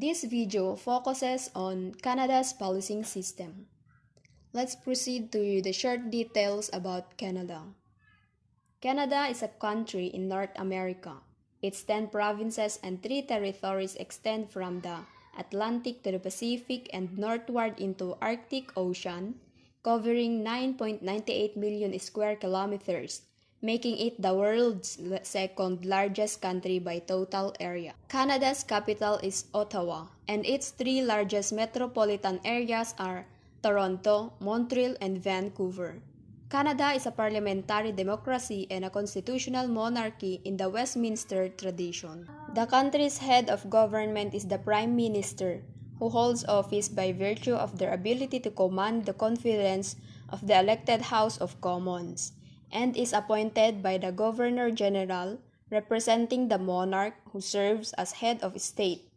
This video focuses on Canada's policing system. Let's proceed to the short details about Canada. Canada is a country in North America. Its 10 provinces and 3 territories extend from the Atlantic to the Pacific and northward into Arctic Ocean, covering 9.98 million square kilometers, making it the world's second largest country by total area. Canada's capital is Ottawa, and its 3 largest metropolitan areas are Toronto, Montreal, and Vancouver. Canada is a parliamentary democracy and a constitutional monarchy in the Westminster tradition. The country's head of government is the Prime Minister, who holds office by virtue of their ability to command the confidence of the elected House of Commons, and is appointed by the Governor-General, representing the monarch who serves as head of state.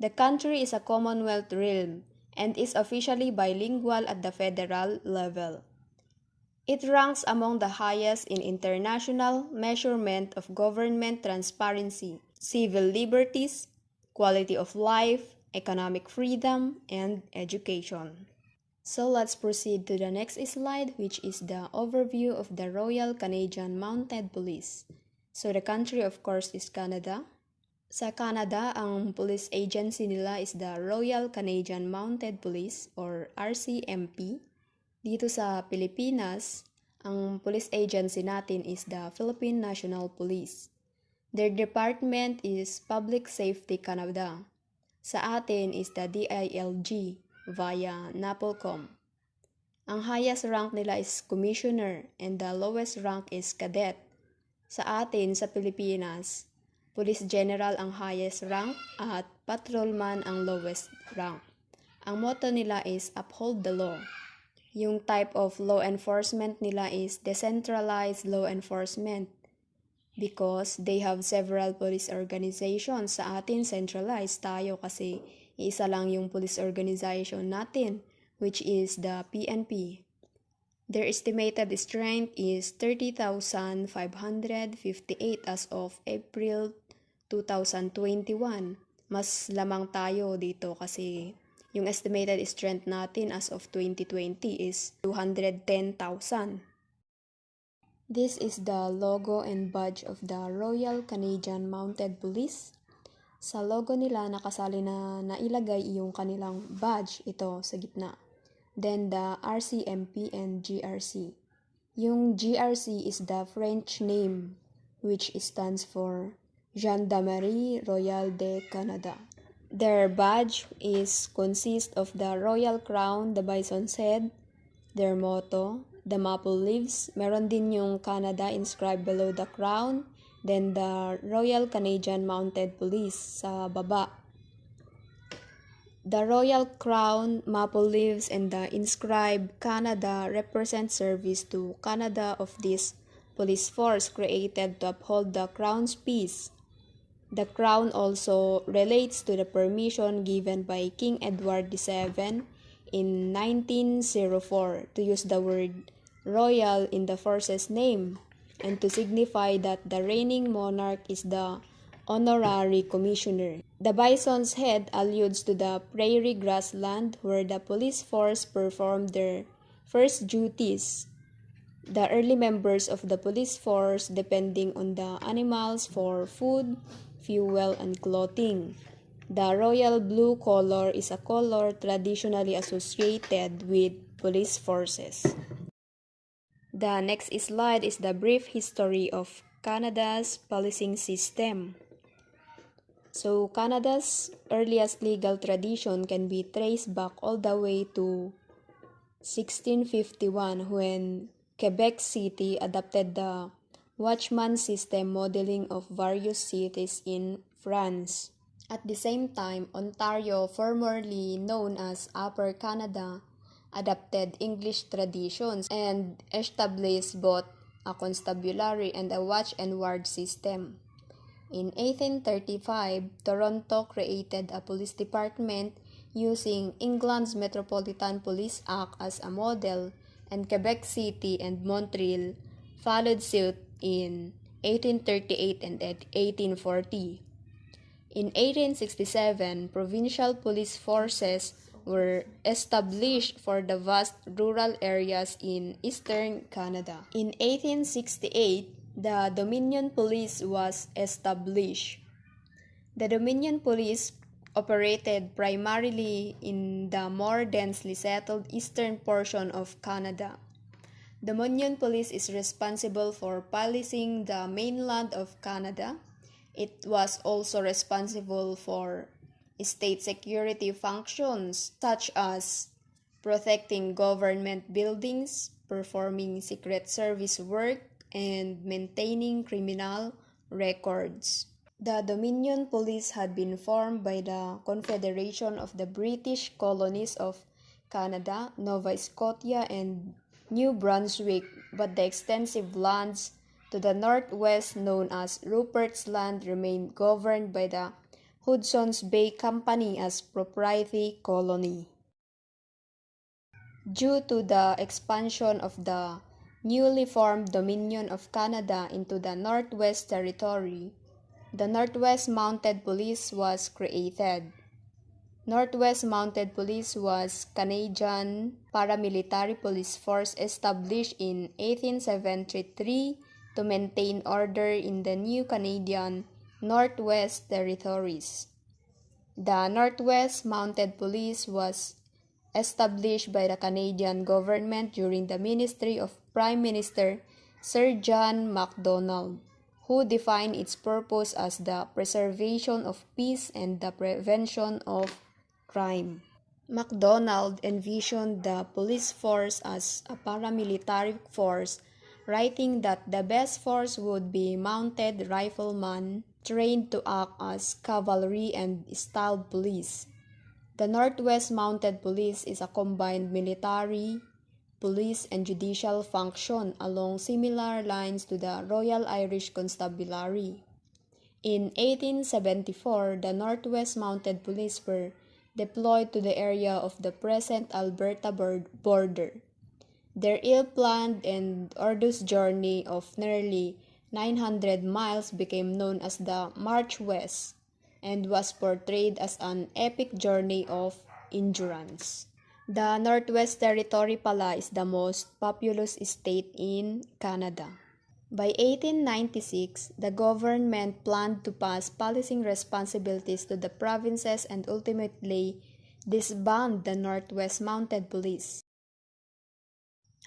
The country is a Commonwealth realm and is officially bilingual at the federal level. It ranks among the highest in international measurement of government transparency, civil liberties, quality of life, economic freedom, and education. So let's proceed to the next slide, which is the overview of the Royal Canadian Mounted Police. So the country of course is Canada. Sa Canada, ang police agency nila is the Royal Canadian Mounted Police or RCMP. Dito sa Pilipinas, ang police agency natin is the Philippine National Police. Their department is Public Safety Canada. Sa atin is the DILG via NAPOLCOM. Ang highest rank nila is Commissioner and the lowest rank is Cadet. Sa atin, sa Pilipinas, Police General ang highest rank at Patrolman ang lowest rank. Ang motto nila is Uphold the Law. Yung type of law enforcement nila is decentralized law enforcement because they have several police organizations. Sa atin, centralized tayo kasi isa lang yung police organization natin, which is the PNP. Their estimated strength is 30,558 as of April 2021. Mas lamang tayo dito kasi yung estimated strength natin as of 2020 is 210,000. This is the logo and badge of the Royal Canadian Mounted Police. Sa logo nila, nakasali na nailagay yung kanilang badge, ito sa gitna. Then the RCMP and GRC. Yung GRC is the French name, which stands for Gendarmerie Royale de Canada. Their badge consists of the royal crown, the bison's head, their motto, the maple leaves. Meron din yung Canada inscribed below the crown, then the Royal Canadian Mounted Police sa baba. The royal crown, maple leaves, and the inscribed Canada represent service to Canada of this police force created to uphold the crown's peace. The crown also relates to the permission given by King Edward VII in 1904 to use the word royal in the force's name and to signify that the reigning monarch is the honorary commissioner. The bison's head alludes to the prairie grassland where the police force performed their first duties. The early members of the police force depending on the animals for food, fuel, and clothing. The royal blue color is a color traditionally associated with police forces. The next slide is the brief history of Canada's policing system. So, Canada's earliest legal tradition can be traced back all the way to 1651 when Quebec City adopted the watchman system modeling of various cities in France. At the same time, Ontario, formerly known as Upper Canada, adopted English traditions and established both a constabulary and a watch and ward system. In 1835, Toronto created a police department using England's Metropolitan Police Act as a model, and Quebec City and Montreal followed suit in 1838 and 1840. In 1867, provincial police forces were established for the vast rural areas in eastern Canada. In 1868, the Dominion Police was established. The Dominion Police operated primarily in the more densely settled eastern portion of Canada. The Dominion Police is responsible for policing the mainland of Canada. It was also responsible for state security functions such as protecting government buildings, performing Secret Service work, and maintaining criminal records. The Dominion Police had been formed by the Confederation of the British Colonies of Canada, Nova Scotia, and New Brunswick, but the extensive lands to the northwest known as Rupert's Land remained governed by the Hudson's Bay Company as proprietary colony. Due to the expansion of the newly formed Dominion of Canada into the Northwest Territory, the Northwest Mounted Police was created. Northwest Mounted Police was Canadian paramilitary police force established in 1873 to maintain order in the new Canadian Northwest Territories. The Northwest Mounted Police was established by the Canadian government during the ministry of Prime Minister Sir John Macdonald, who defined its purpose as the preservation of peace and the prevention of crime. Macdonald envisioned the police force as a paramilitary force, writing that the best force would be mounted riflemen trained to act as cavalry and styled police. The Northwest Mounted Police is a combined military, police, and judicial function along similar lines to the Royal Irish Constabulary. In 1874, the Northwest Mounted Police were deployed to the area of the present Alberta border. Their ill-planned and arduous journey of nearly 900 miles became known as the March West and was portrayed as an epic journey of endurance. The Northwest Territory pala is the most populous state in Canada. By 1896, the government planned to pass policing responsibilities to the provinces and ultimately disband the Northwest Mounted Police.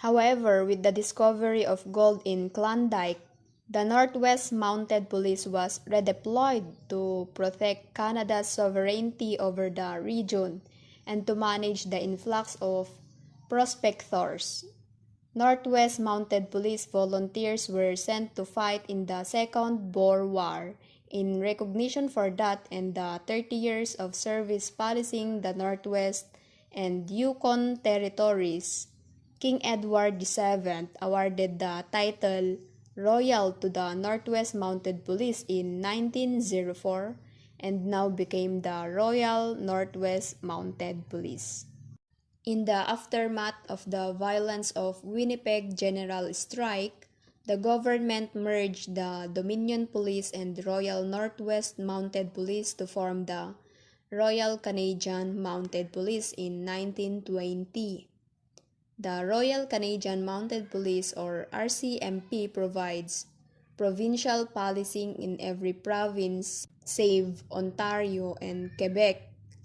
However, with the discovery of gold in Klondike, the Northwest Mounted Police was redeployed to protect Canada's sovereignty over the region and to manage the influx of prospectors. Northwest Mounted Police volunteers were sent to fight in the Second Boer War. In recognition for that and the 30 years of service policing the Northwest and Yukon territories, King Edward VII awarded the title Royal to the Northwest Mounted Police in 1904 and now became the Royal Northwest Mounted Police. In the aftermath of the violence of Winnipeg General Strike, the government merged the Dominion Police and Royal Northwest Mounted Police to form the Royal Canadian Mounted Police in 1920. The Royal Canadian Mounted Police or RCMP provides provincial policing in every province save Ontario and Quebec,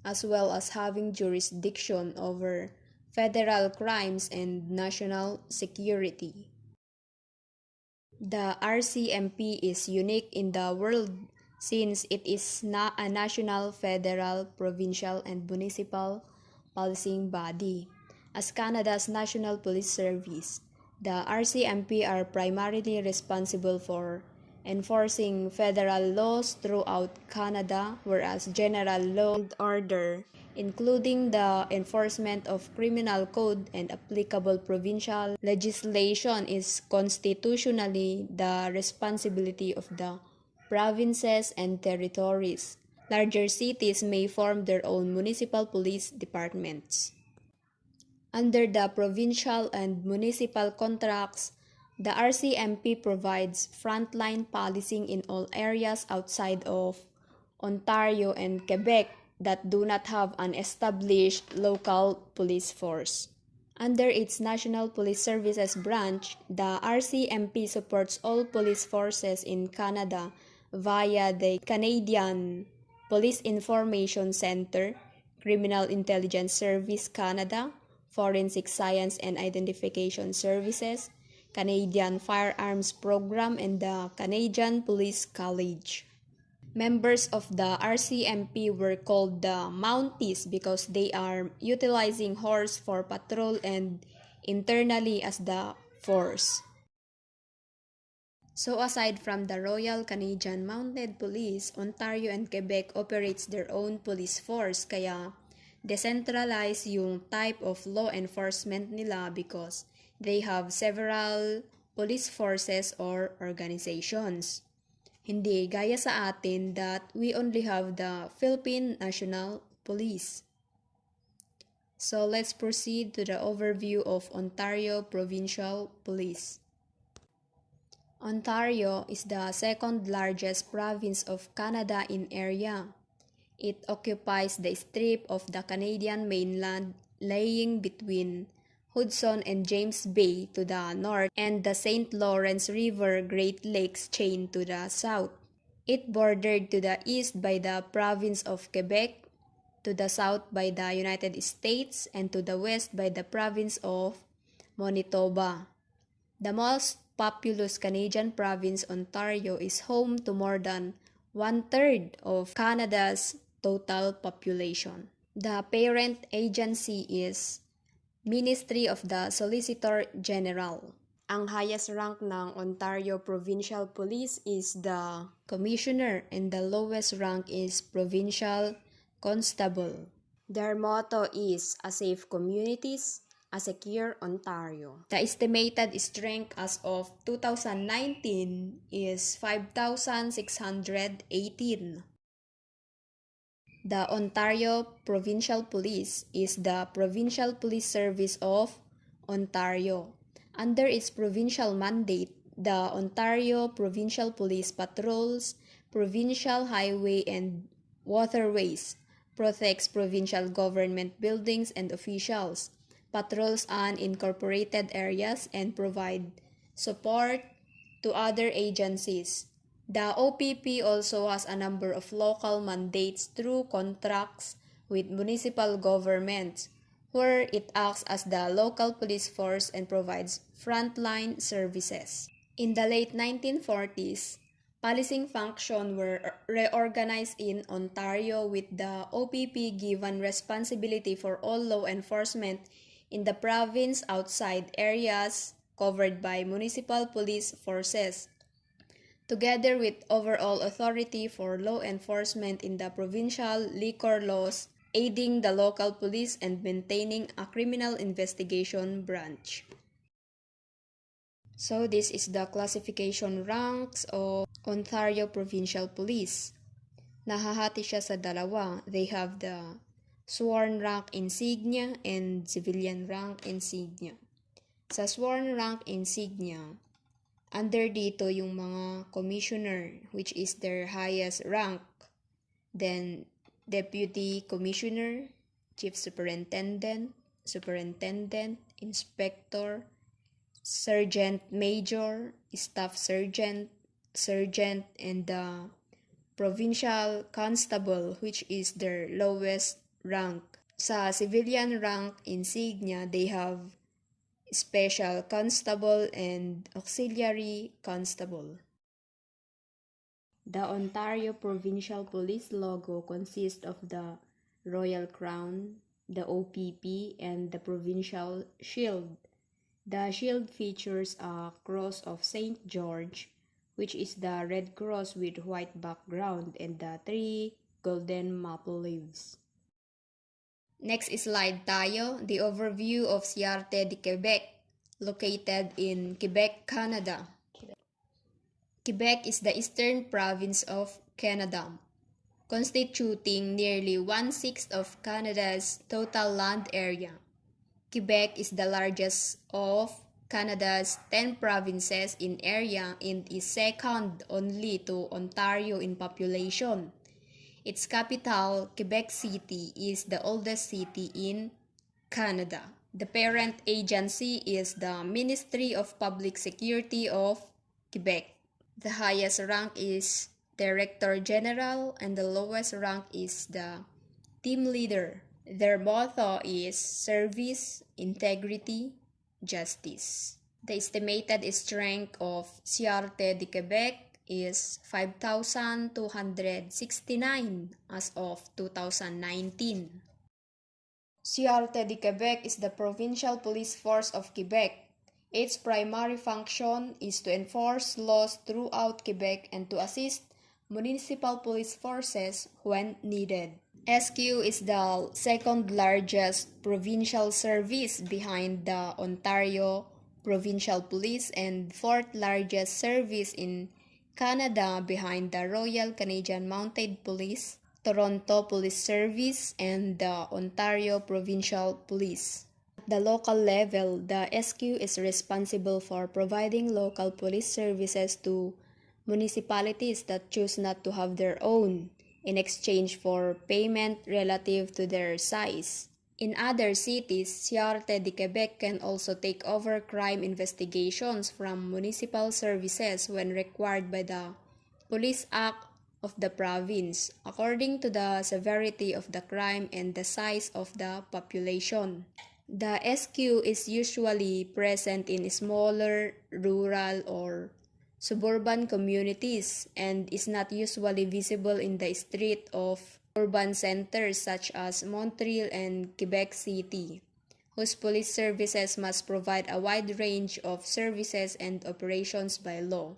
as well as having jurisdiction over federal crimes and national security. The RCMP is unique in the world since it is a national, federal, provincial, and municipal policing body. As Canada's National Police Service, the RCMP are primarily responsible for enforcing federal laws throughout Canada, whereas general law and order, including the enforcement of criminal code and applicable provincial legislation, is constitutionally the responsibility of the provinces and territories. Larger cities may form their own municipal police departments. Under the provincial and municipal contracts, the RCMP provides frontline policing in all areas outside of Ontario, and Quebec that do not have an established local police force. Under its National Police Services branch, the RCMP supports all police forces in Canada via the Canadian Police Information Centre, Criminal Intelligence Service Canada, Forensic Science and Identification Services, Canadian Firearms Program, and the Canadian Police College. Members of the RCMP were called the Mounties because they are utilizing horse for patrol and internally as the force. So aside from the Royal Canadian Mounted Police, Ontario and Quebec operates their own police force kaya decentralized yung type of law enforcement nila because they have several police forces or organizations. Hindi gaya sa atin that we only have the Philippine National Police. So let's proceed to the overview of Ontario Provincial Police. Ontario is the second largest province of Canada in area. It occupies the strip of the Canadian mainland laying between Hudson and James Bay to the north and the St. Lawrence River Great Lakes chain to the south. It bordered to the east by the province of Quebec, to the south by the United States, and to the west by the province of Manitoba. The most populous Canadian province, Ontario, is home to more than one-third of Canada's total population. The parent agency is Ministry of the Solicitor General. Ang highest rank ng Ontario Provincial Police is the Commissioner and the lowest rank is Provincial Constable. Their motto is A Safe Communities, A Secure Ontario. The estimated strength as of 2019 is 5,618. The Ontario Provincial Police is the provincial police service of Ontario. Under its provincial mandate, the Ontario Provincial Police patrols provincial highway and waterways, protects provincial government buildings and officials, patrols unincorporated areas, and provide support to other agencies. The OPP also has a number of local mandates through contracts with municipal governments, where it acts as the local police force and provides frontline services. In the late 1940s, policing functions were reorganized in Ontario with the OPP given responsibility for all law enforcement in the province outside areas covered by municipal police forces, together with overall authority for law enforcement in the provincial liquor laws, aiding the local police and maintaining a criminal investigation branch. So this is the classification ranks of Ontario Provincial Police. Nahahati siya sa dalawa. They have the sworn rank insignia and civilian rank insignia. Sa sworn rank insignia, under dito yung mga commissioner, which is their highest rank. Then, deputy commissioner, chief superintendent, inspector, sergeant major, staff sergeant, and the provincial constable, which is their lowest rank. Sa civilian rank insignia, they have special constable and auxiliary constable. The Ontario Provincial Police logo consists of the Royal Crown, the OPP, and the provincial shield. The shield features a cross of St. George, which is the red cross with white background, and the 3 golden maple leaves. Next slide tayo, the overview of Ciarte de Quebec, located in Quebec, Canada. Quebec is the eastern province of Canada, constituting nearly 1/6 of Canada's total land area. Quebec is the largest of Canada's 10 provinces in area and is second only to Ontario in population. Its capital, Quebec City, is the oldest city in Canada. The parent agency is the Ministry of Public Security of Quebec. The highest rank is Director General and the lowest rank is the Team Leader. Their motto is Service, Integrity, Justice. The estimated strength of CRT de Quebec is 5,269 as of 2019. CRT de Quebec is the provincial police force of Quebec. Its primary function is to enforce laws throughout Quebec and to assist municipal police forces when needed. SQ is the second largest provincial service behind the Ontario Provincial Police and fourth largest service in Canada behind the Royal Canadian Mounted Police, Toronto Police Service, and the Ontario Provincial Police. At the local level, the SQ is responsible for providing local police services to municipalities that choose not to have their own, in exchange for payment relative to their size. In other cities, CRT de Quebec can also take over crime investigations from municipal services when required by the Police Act of the province, according to the severity of the crime and the size of the population. The SQ is usually present in smaller rural or suburban communities and is not usually visible in the street of urban centers such as Montreal and Quebec City, whose police services must provide a wide range of services and operations by law.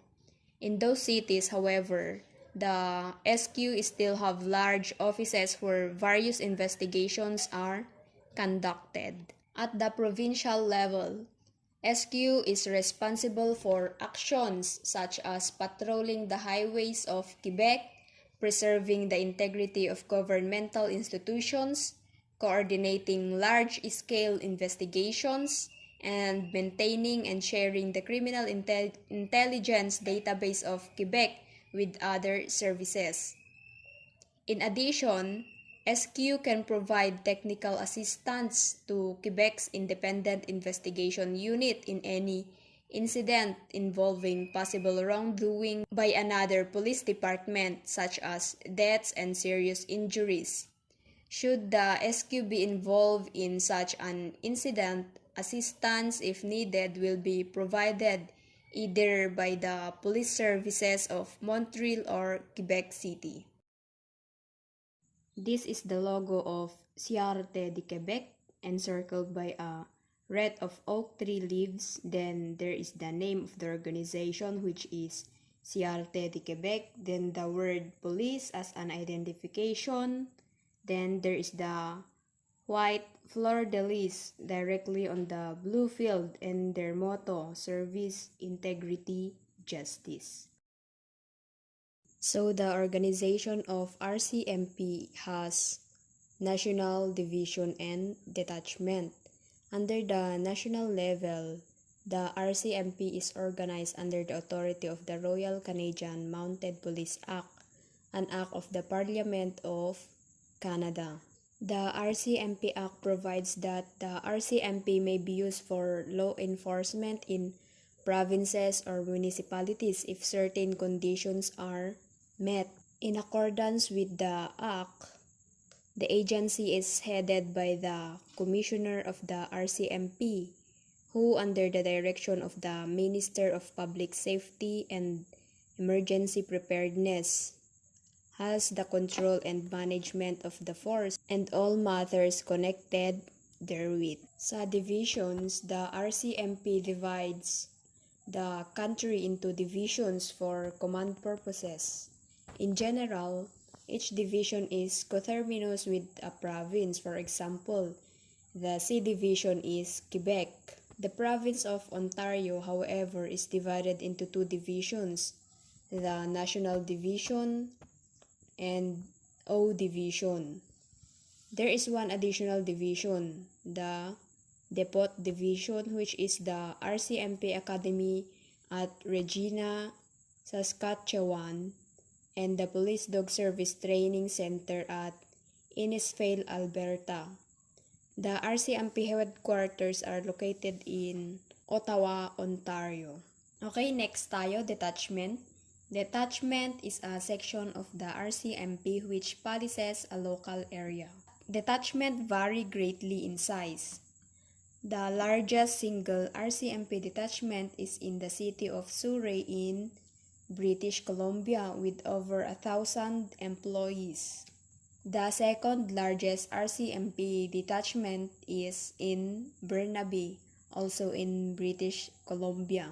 In those cities, however, the SQ still have large offices where various investigations are conducted. At the provincial level, SQ is responsible for actions such as patrolling the highways of Quebec, preserving the integrity of governmental institutions, coordinating large-scale investigations, and maintaining and sharing the criminal intelligence database of Quebec with other services. In addition, SQ can provide technical assistance to Quebec's Independent Investigation Unit in any incident involving possible wrongdoing by another police department, such as deaths and serious injuries. Should the SQ be involved in such an incident, assistance, if needed, will be provided either by the police services of Montreal or Quebec City. This is the logo of CRT de Quebec, encircled by a wreath of oak tree leaves. Then there is the name of the organization, which is CRT de Quebec. Then the word police as an identification. Then there is the white fleur-de-lis directly on the blue field, and their motto, Service, Integrity, Justice. So the organization of RCMP has national division and detachment. Under the national level, the RCMP is organized under the authority of the Royal Canadian Mounted Police Act, an act of the Parliament of Canada. The RCMP Act provides that the RCMP may be used for law enforcement in provinces or municipalities if certain conditions are met. In accordance with the Act, the agency is headed by the Commissioner of the RCMP, who, under the direction of the Minister of Public Safety and Emergency Preparedness, has the control and management of the force and all matters connected therewith. Sa divisions, the RCMP divides the country into divisions for command purposes. In general, each division is coterminous with a province. For example, the C division is Quebec. The province of Ontario, however, is divided into two divisions, the National Division and O Division. There is one additional division, the Depot Division, which is the RCMP Academy at Regina, Saskatchewan. and the Police Dog Service Training Center at Innisfail, Alberta. The RCMP headquarters are located in Ottawa, Ontario. Okay, next tayo, detachment. Detachment is a section of the RCMP which polices a local area. Detachment vary greatly in size. The largest single RCMP detachment is in the city of Surrey in British Columbia with over 1,000 employees. The second largest RCMP detachment is in Burnaby, also in British Columbia.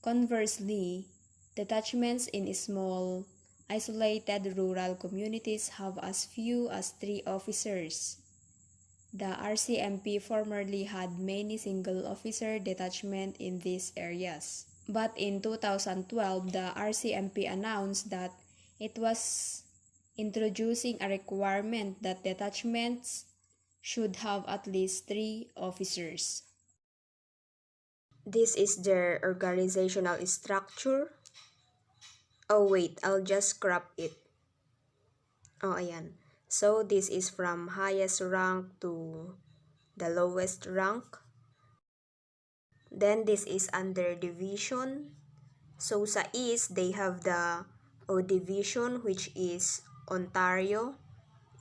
Conversely, detachments in small, isolated rural communities have as few as 3 officers. The RCMP formerly had many single-officer detachments in these areas. But in 2012, the RCMP announced that it was introducing a requirement that detachments should have at least 3 officers. This is their organizational structure. Oh wait, I'll just crop it. Oh, ayan. So this is from highest rank to the lowest rank. Then this is under division. So sa East, they have the O Division, which is Ontario.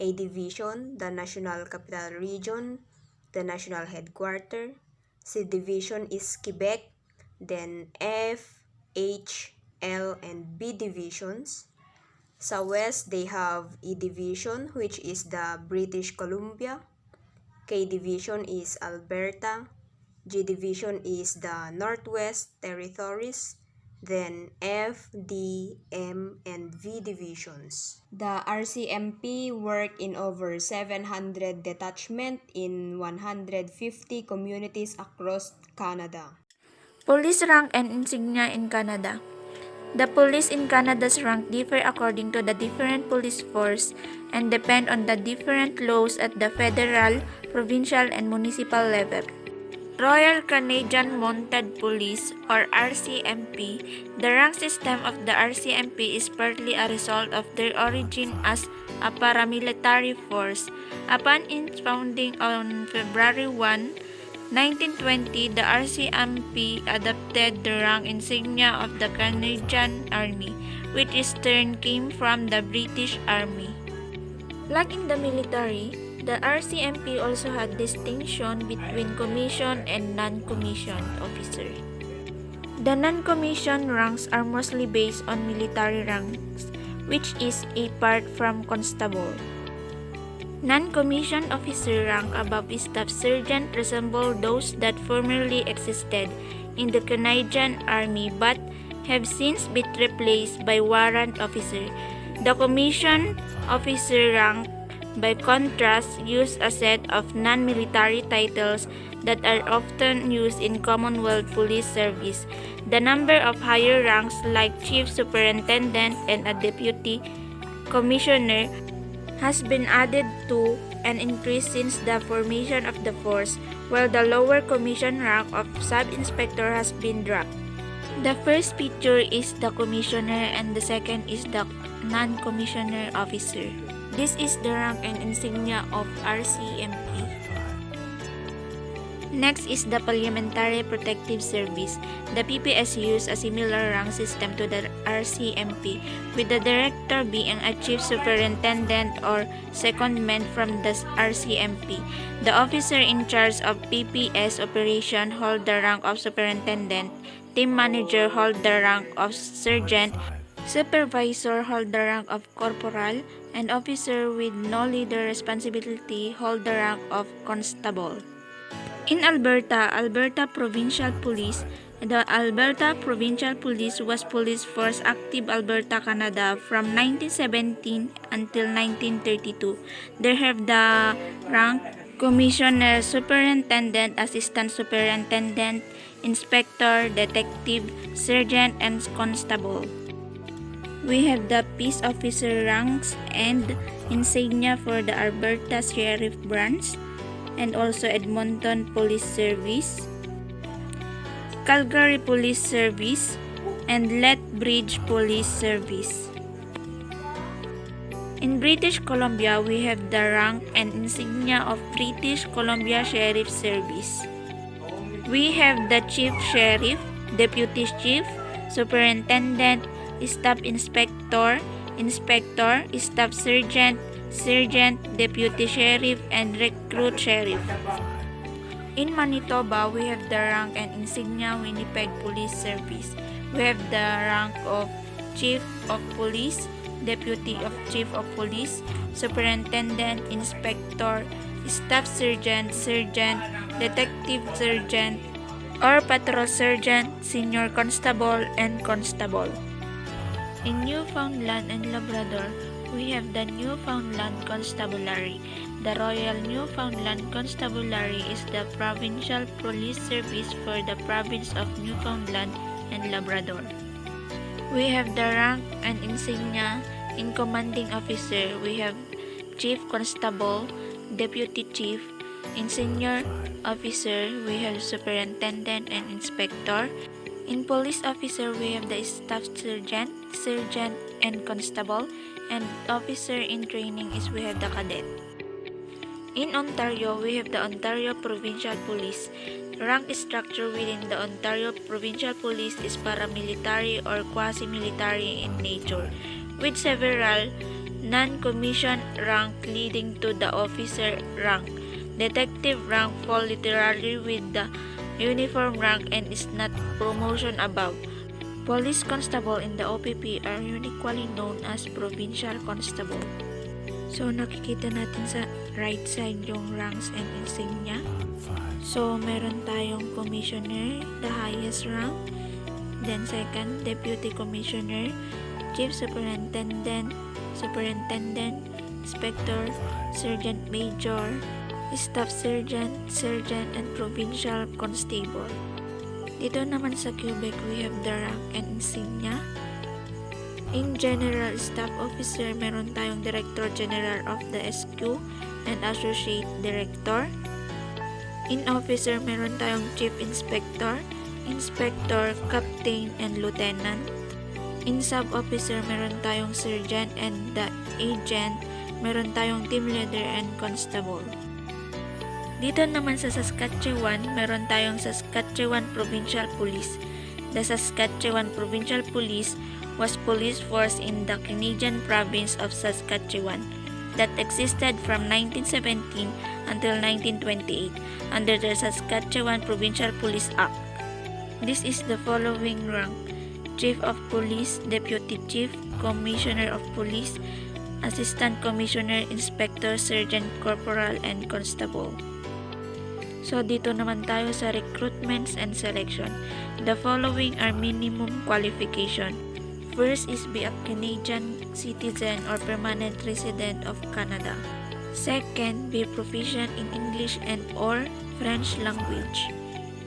A Division, the National Capital Region, the National Headquarters. C Division is Quebec. Then F, H, L, and B Divisions. Sa West, they have E Division, which is the British Columbia. K Division is Alberta. G Division is the Northwest Territories. Then F, D, M, and V divisions. The RCMP work in over 700 detachments in 150 communities across Canada. Police rank and insignia in Canada. The police in Canada's rank differ according to the different police force and depend on the different laws at the federal, provincial, and municipal level. Royal Canadian Mounted Police or RCMP, the rank system of the RCMP is partly a result of their origin as a paramilitary force. Upon its founding on February 1, 1920, the RCMP adopted the rank insignia of the Canadian Army, which in turn came from the British Army. Like in the military, the RCMP also had distinction between commissioned and non-commissioned officers. The non-commissioned ranks are mostly based on military ranks, which is apart from constable. Non-commissioned officer rank above staff sergeant resemble those that formerly existed in the Canadian Army but have since been replaced by warrant officer. The commissioned officer rank, by contrast, use a set of non-military titles that are often used in Commonwealth Police Service. The number of higher ranks like Chief Superintendent and a Deputy Commissioner has been added to and increased since the formation of the force, while the lower commission rank of Sub-Inspector has been dropped. The first picture is the Commissioner and the second is the Non-Commissioner Officer. This is the rank and insignia of RCMP. Next is the Parliamentary Protective Service. The PPS use a similar rank system to the RCMP, with the director being a chief superintendent or secondment from the RCMP. The officer in charge of PPS operation hold the rank of superintendent, team manager hold the rank of sergeant, supervisor hold the rank of corporal, and officer with no leader responsibility hold the rank of constable. In Alberta Provincial Police, the Alberta Provincial Police was police force active Alberta, Canada from 1917 until 1932. They have the rank Commissioner, Superintendent, Assistant Superintendent, Inspector, Detective, Sergeant, and Constable. We have the Peace Officer ranks and insignia for the Alberta Sheriff Branch, and also Edmonton Police Service, Calgary Police Service, and Lethbridge Police Service. In British Columbia, we have the rank and insignia of British Columbia Sheriff Service. We have the Chief Sheriff, Deputy Chief, Superintendent, Staff Inspector, Inspector, Staff Sergeant, Sergeant, Deputy Sheriff, and Recruit Sheriff. In Manitoba, we have the rank and insignia Winnipeg Police Service. We have the rank of Chief of Police, Deputy of Chief of Police, Superintendent, Inspector, Staff Sergeant, Sergeant, Detective Sergeant, or Patrol Sergeant, Senior Constable, and Constable. In Newfoundland and Labrador, we have the Newfoundland Constabulary. The Royal Newfoundland Constabulary is the provincial police service for the province of Newfoundland and Labrador. We have the rank and insignia in commanding officer. We have Chief Constable, Deputy Chief. In senior officer, we have Superintendent and Inspector. In police officer, we have the Staff Sergeant, Sergeant, and Constable. And officer in training is we have the Cadet. In Ontario, we have the Ontario Provincial Police. Rank structure within the Ontario Provincial Police is paramilitary or quasi-military in nature, with several non-commissioned rank leading to the officer rank. Detective rank fall literally with the uniform rank and is not promotion above. Police constable in the OPP are uniquely known as provincial constable. So nakikita natin sa right side yung ranks and insignia. So meron tayong commissioner, the highest rank. Then second, deputy commissioner, chief superintendent, superintendent, inspector, sergeant major, staff sergeant, sergeant, and provincial constable. Dito naman sa Quebec, we have the rank and insignia. In General Staff Officer, meron tayong Director General of the SQ and Associate Director. In Officer, meron tayong Chief Inspector, Inspector, Captain, and Lieutenant. In Sub-Officer, meron tayong Sergeant and the Agent. Meron tayong Team Leader and Constable. Dito naman sa Saskatchewan, meron tayong Saskatchewan Provincial Police. The Saskatchewan Provincial Police was police force in the Canadian province of Saskatchewan that existed from 1917 until 1928 under the Saskatchewan Provincial Police Act. This is the following rank: Chief of Police, Deputy Chief, Commissioner of Police, Assistant Commissioner, Inspector, Sergeant, Corporal, and Constable. So, dito naman tayo sa recruitments and selection. The following are minimum qualification. First is be a Canadian citizen or permanent resident of Canada. Second, be proficient in English and or French language.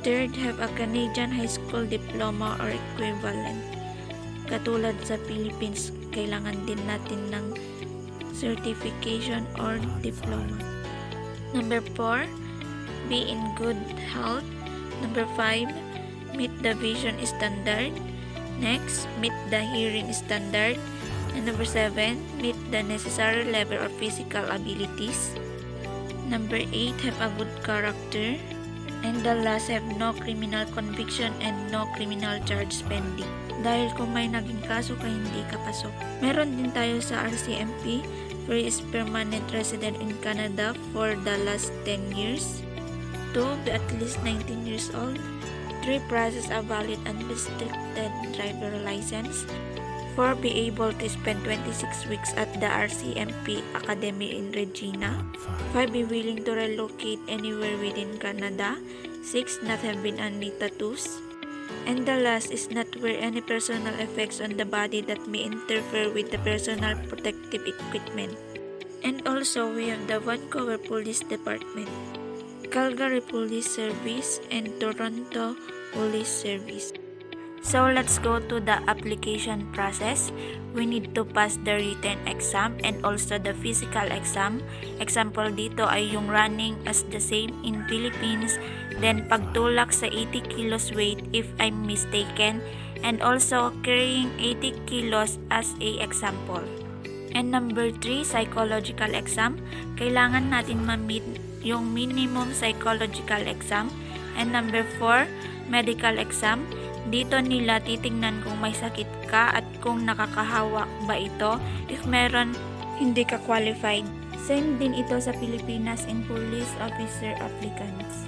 Third, have a Canadian high school diploma or equivalent. Katulad sa Philippines, kailangan din natin ng certification or diploma. Number 4, be in good health. Number 5, meet the vision standard. Next, meet the hearing standard. And number 7, meet the necessary level of physical abilities. Number 8, have a good character. And the last, have no criminal conviction and no criminal charge pending. Dahil kung may naging kaso ka, hindi ka pasok. Meron din tayo sa RCMP, where is permanent resident in Canada for the last 10 years. 2, be at least 19 years old. 3, possess a valid unrestricted driver license. 4, be able to spend 26 weeks at the RCMP Academy in Regina. 5, be willing to relocate anywhere within Canada. 6, not have been any tattoos. And the last is not wear any personal effects on the body that may interfere with the personal protective equipment. And also, we have the Vancouver Police Department, Calgary Police Service, and Toronto Police Service. So let's go to the application process. We need to pass the written exam and also the physical exam. Example dito ay yung running as the same in Philippines, then pagtulak sa 80 kilos weight if I'm mistaken, and also carrying 80 kilos as a example. And number 3, psychological exam. Kailangan natin ma-meet yung minimum psychological exam. And number 4, medical exam. Dito nila titingnan kung may sakit ka at kung nakakahawak ba ito. If meron, hindi ka qualified. Same din ito sa Pilipinas in police officer applicants.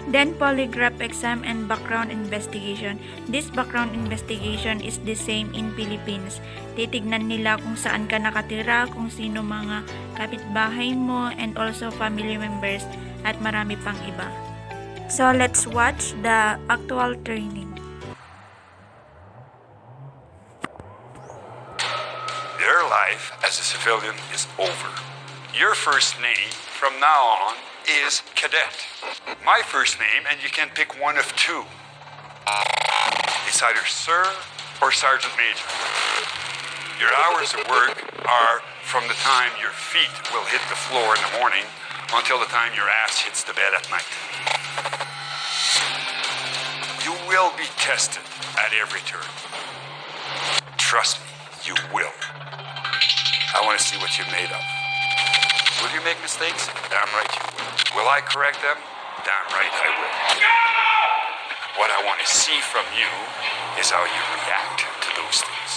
Then polygraph exam and background investigation. This background investigation is the same in Philippines. Titignan nila kung saan ka nakatira, kung sino mga kapitbahay mo, and also family members, at marami pang iba. So let's watch the actual training. Your life as a civilian is over. Your first name from now on is Cadet. My first name, and you can pick one of two. It's either Sir or Sergeant Major. Your hours of work are from the time your feet will hit the floor in the morning until the time your ass hits the bed at night. You will be tested at every turn. Trust me, you will. I want to see what you're made of. Will you make mistakes? Damn right you will. Will I correct them? Damn right I will. What I want to see from you is how you react to those things.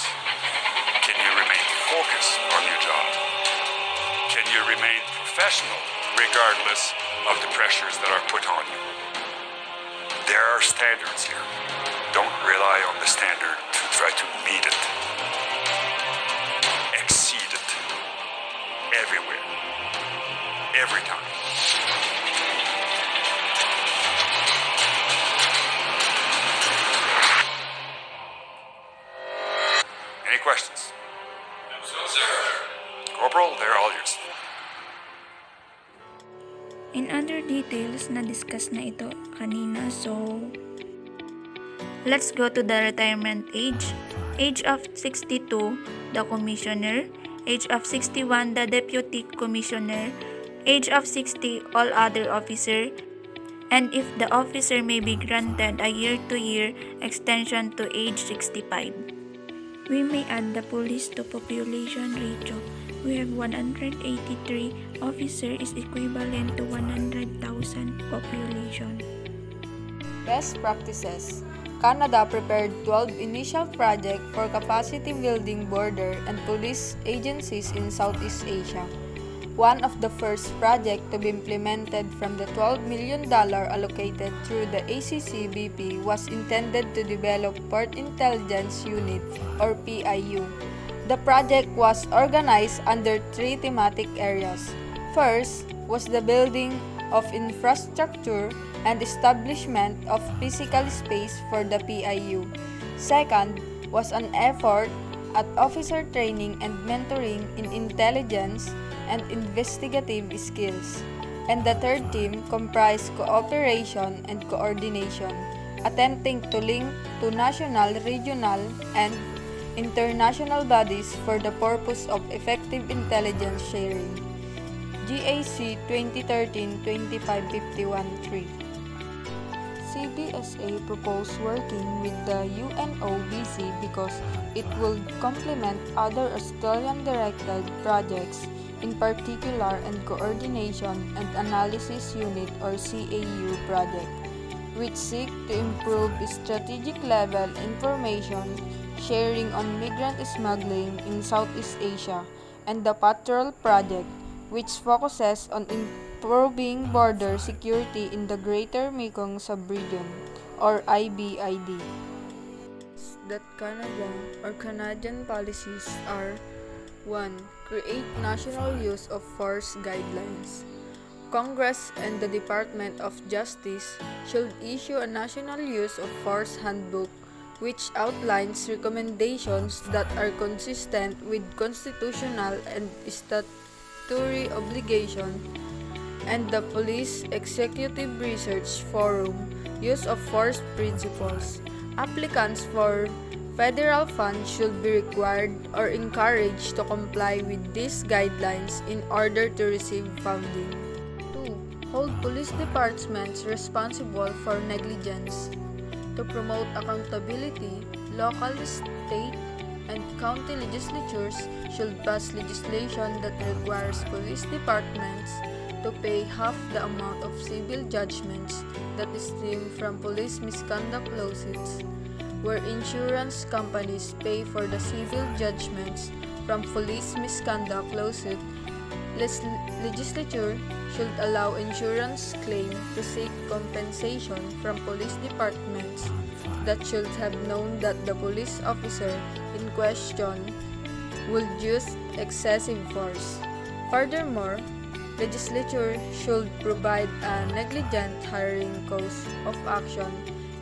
Can you remain focused on your job? Can you remain professional regardless of the pressures that are put on you? There are standards here. Don't rely on the standard to try to meet it. Exceed it. Everywhere. Every time. Any questions? No, sir. Corporal, they're all yours. In other details, na-discuss na ito kanina, so let's go to the retirement age. Age of 62, the commissioner. Age of 61, the deputy commissioner. Age of 60, all other officer. And if the officer may be granted a year-to-year extension to age 65. We may add the police to population ratio. We have 183 officer is equivalent to 100,000 population. Best practices. Canada prepared 12 initial projects for capacity building border and police agencies in Southeast Asia. One of the first projects to be implemented from the $12 million allocated through the ACCBP was intended to develop Port Intelligence Unit or PIU. The project was organized under 3 thematic areas. First was the building of infrastructure and establishment of physical space for the PIU. Second was an effort at officer training and mentoring in intelligence and investigative skills. And the third team comprised cooperation and coordination, attempting to link to national, regional, and international bodies for the purpose of effective intelligence sharing. GAC 2013-2551-3. CBSA proposed working with the UNOBC because it will complement other Australian-directed projects, in particular and Coordination and Analysis Unit or CAU project, which seek to improve strategic level information sharing on migrant smuggling in Southeast Asia, and the Patrol project, which focuses on improving border security in the Greater Mekong Sub-region or IBID. That Canada or Canadian policies are 1. Create national use of force guidelines. Congress and the Department of Justice should issue a national use of force handbook which outlines recommendations that are consistent with constitutional and statutory obligation, and the Police Executive Research Forum Use of Force Principles. Applicants for federal funds should be required or encouraged to comply with these guidelines in order to receive funding. 2. Hold police departments responsible for negligence. To promote accountability, local, state, and county legislatures should pass legislation that requires police departments to pay half the amount of civil judgments that stem from police misconduct lawsuits, where insurance companies pay for the civil judgments from police misconduct lawsuit. Legislature should allow insurance claim to seek compensation from police departments that should have known that the police officer in question would use excessive force. Furthermore, legislature should provide a negligent hiring cause of action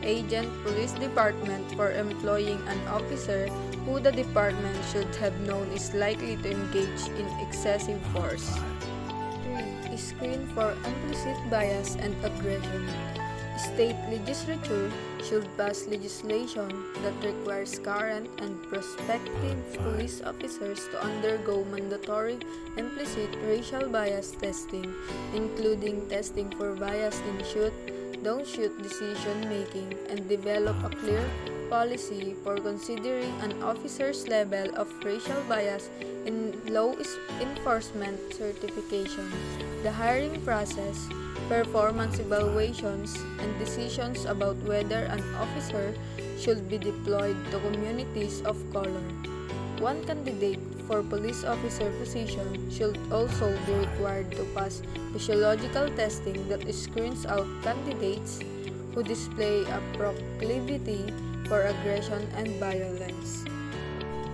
agent police department for employing an officer who the department should have known is likely to engage in excessive force. 3. Screen for implicit bias and aggression. State legislature should pass legislation that requires current and prospective police officers to undergo mandatory implicit racial bias testing, including testing for bias in shoot, don't shoot decision making, and develop a clear policy for considering an officer's level of racial bias in law enforcement certification, the hiring process, performance evaluations, and decisions about whether an officer should be deployed to communities of color. One candidate for police officer position should also be required to pass physiological testing that screens out candidates who display a proclivity for aggression and violence.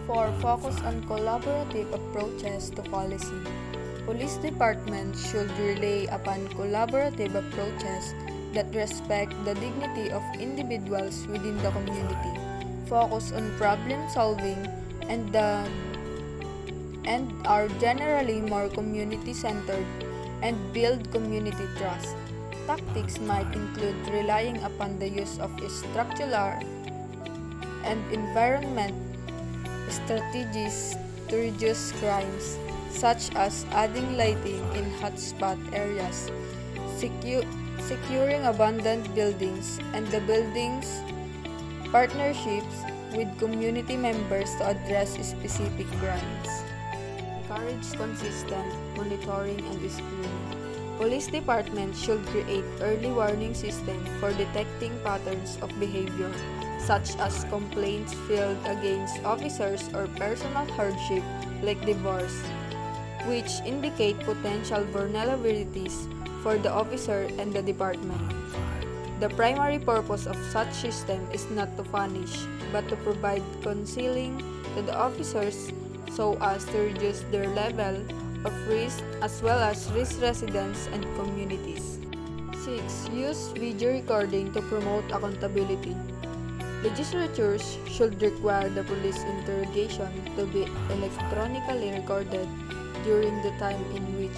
4. Focus on collaborative approaches to policy. Police departments should rely upon collaborative approaches that respect the dignity of individuals within the community, focus on problem solving, and are generally more community-centered and build community trust. Tactics might include relying upon the use of structural and environment strategies to reduce crimes, such as adding lighting in hotspot areas, securing abandoned buildings, and the buildings partnerships with community members to address specific crimes. Encourage consistent monitoring and screening. Police departments should create early warning system for detecting patterns of behavior, such as complaints filed against officers or personal hardship like divorce, which indicate potential vulnerabilities for the officer and the department. The primary purpose of such system is not to punish, but to provide counseling to the officers so as to reduce their level of risk as well as risk residents and communities. 6. Use video recording to promote accountability. Legislatures should require the police interrogation to be electronically recorded during the time in which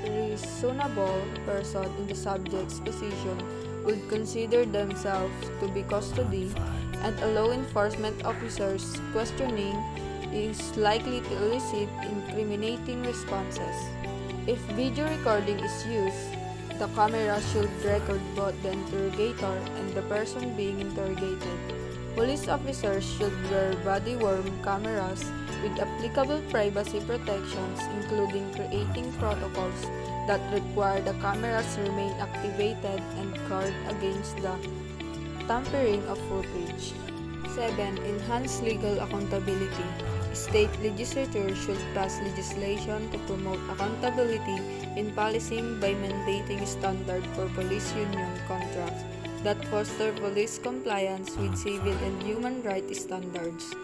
reasonable person in the subject's position would consider themselves to be custody, and a law enforcement officer's questioning is likely to elicit incriminating responses. If video recording is used, the camera should record both the interrogator and the person being interrogated. Police officers should wear body-worn cameras with applicable privacy protections, including creating protocols that require the cameras remain activated and guard against the tampering of footage. 7. Enhance legal accountability. State legislatures should pass legislation to promote accountability in policing by mandating standards for police union contracts that foster police compliance with civil and human rights standards.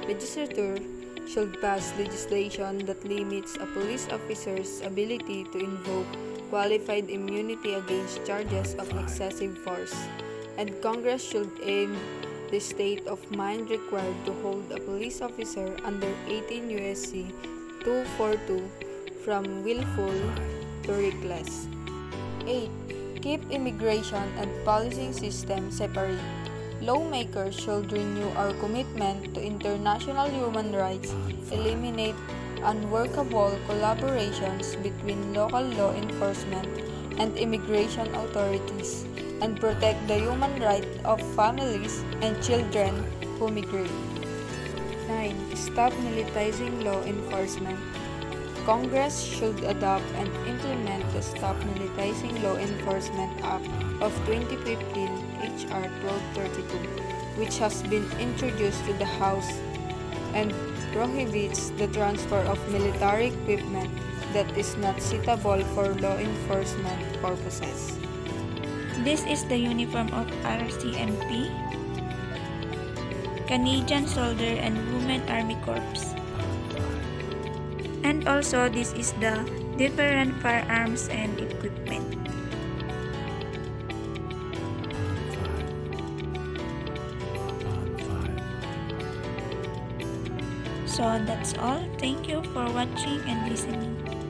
Legislature should pass legislation that limits a police officer's ability to invoke qualified immunity against charges of excessive force, and Congress should aim the state of mind required to hold a police officer under 18 U.S.C. 242 from willful to reckless. 8. Keep immigration and policing system separate. Lawmakers should renew our commitment to international human rights, eliminate unworkable collaborations between local law enforcement and immigration authorities, and protect the human right of families and children who migrate. 9. Stop militarizing law enforcement. Congress should adopt and implement the Stop Militarizing Law Enforcement Act of 2015, H.R. 1232, which has been introduced to the House and prohibits the transfer of military equipment that is not suitable for law enforcement purposes. This is the uniform of RCMP, Canadian Soldier and Women Army Corps. And also, this is the different firearms and equipment. So that's all. Thank you for watching and listening.